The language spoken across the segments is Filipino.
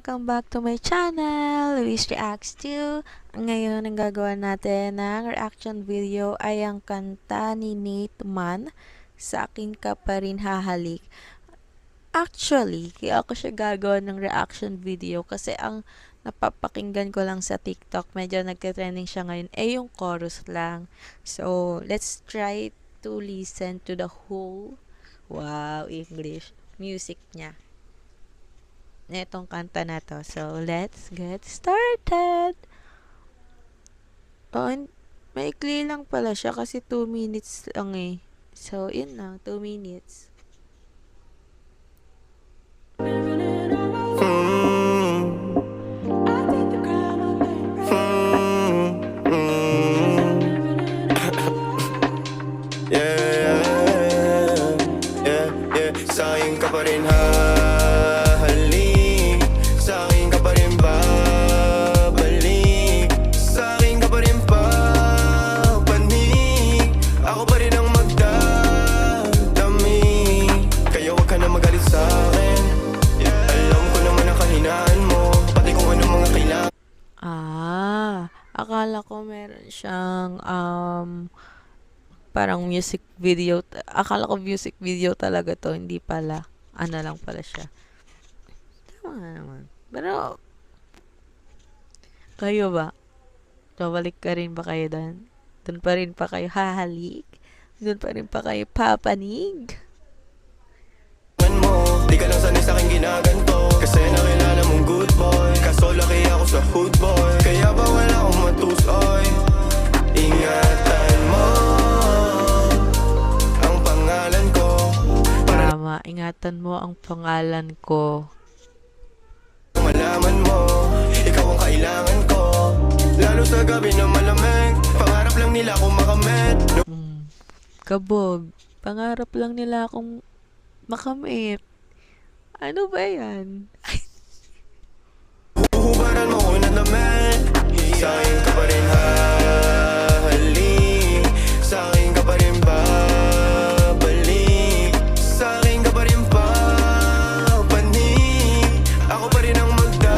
welcome back to my channel, Luis Reacts 2. Ngayon, ang gagawa natin ng reaction video ay ang kanta ni Nate Man, Sa Akin Ka Pa Rin Hahalik. Actually, kaya ako siya gagawa ng reaction video kasi ang napapakinggan ko lang sa TikTok, medyo nagka-trending siya ngayon, yung chorus lang. So, let's try to listen to the whole, wow, English, music niya. Netong kanta na to. So, let's get started! Maikli lang pala siya kasi 2 minutes lang eh. So, yun lang. 2 minutes. Sa'kin ka pa rin hahalik, sa'kin ka pa rin babalik, sa'kin ka pa rin papanig, ako pa rin ang magdadami. Kaya wag ka na magalit sa'kin, alam ko naman ang kahinaan mo, pati kung ano mga kailangan. Akala ko meron siyang parang music video. Akala ko music video talaga to. Hindi pala. Ano lang pala siya. Tama naman. Pero, kayo ba? Babalik ka rin ba kayo doon? Doon pa rin pa kayo hahalik? Doon pa rin pa kayo papanig? Di ka lang sanay sa'king ginaganto, kasi nakilala mong good boy, kaso laki ako sa hood boy, kaya bawal akong matusoy. Ingatan mo ang pangalan ko. Tama, ingatan mo ang pangalan ko. Malaman mo, ikaw ang kailangan ko, lalo sa gabi na malamig, pangarap lang nila akong makamit. Kabog, pangarap lang nila akong makamit. Ano ba yan? Uhubaran mo kung nalamit, sa'kin ka pa rin hahalik, sa'kin ka pa rin babalik, sa'kin ka pa rin papanig, ako pa rin ang magdadami.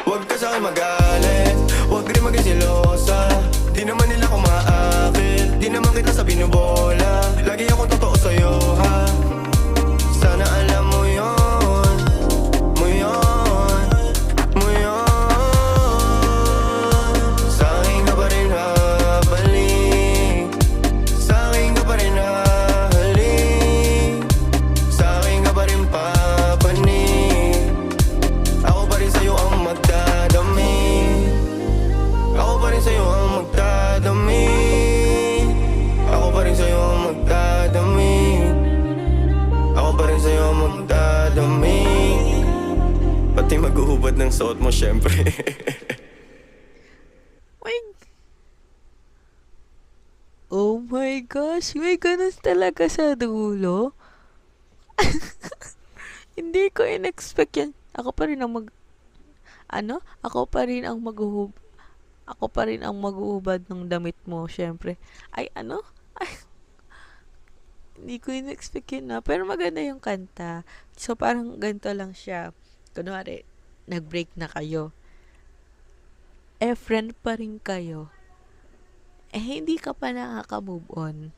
Huwag ka sa'kin magalit, huwag rin maging silosa, di naman nila ako maakit, di naman kita sa binubola, lagi akong totoo sa'yo ha. Sana alam mo yun, mo yun, mo yun. Sa'kin ka pa rin habalik, sa'kin ka pa rin hahalik, sa'kin ka pa rin papanig, ako pa rin sa'yo ang magdadami, ako pa rin sa'yo ang magdadami, ako pa rin sa'yo ang magdadami, ako pa rin sa'yo magdadami, pati maghuhubad ng suot mo syempre. Oh my gosh, may ganun talaga sa dulo. Hindi ko in-expect yan. Ako pa rin ang ako pa rin ang maghuhubad ng damit mo, syempre. Ay, hindi ko in-expect yun na. Pero maganda yung kanta. So, parang ganito lang siya. Kunwari, nag-break na kayo. Friend pa rin kayo. Hindi ka pa nakaka-move on.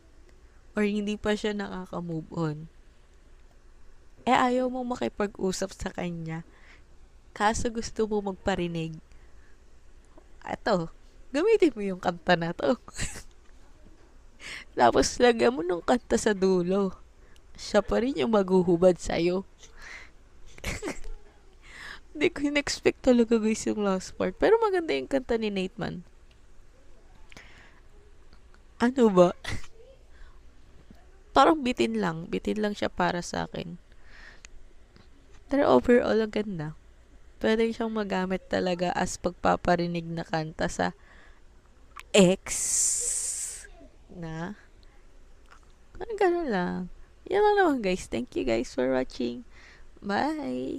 Or hindi pa siya nakaka-move on. Ayaw mo makipag-usap sa kanya. Kaso gusto mo magparinig. Eto, gamitin mo yung kanta na to. Tapos lagyan mo nung kanta sa dulo. Siya pa rin yung maghuhubad sa'yo. Hindi ko in-expect talaga guys yung last part. Pero maganda yung kanta ni Nate Man. Ano ba? Parang bitin lang. Bitin lang siya para sa akin. Pero overall, ang ganda. Pwede siyang magamit talaga as pagpaparinig na kanta sa ex na. Ganun lang. Yan lang naman guys. Thank you guys for watching. Bye!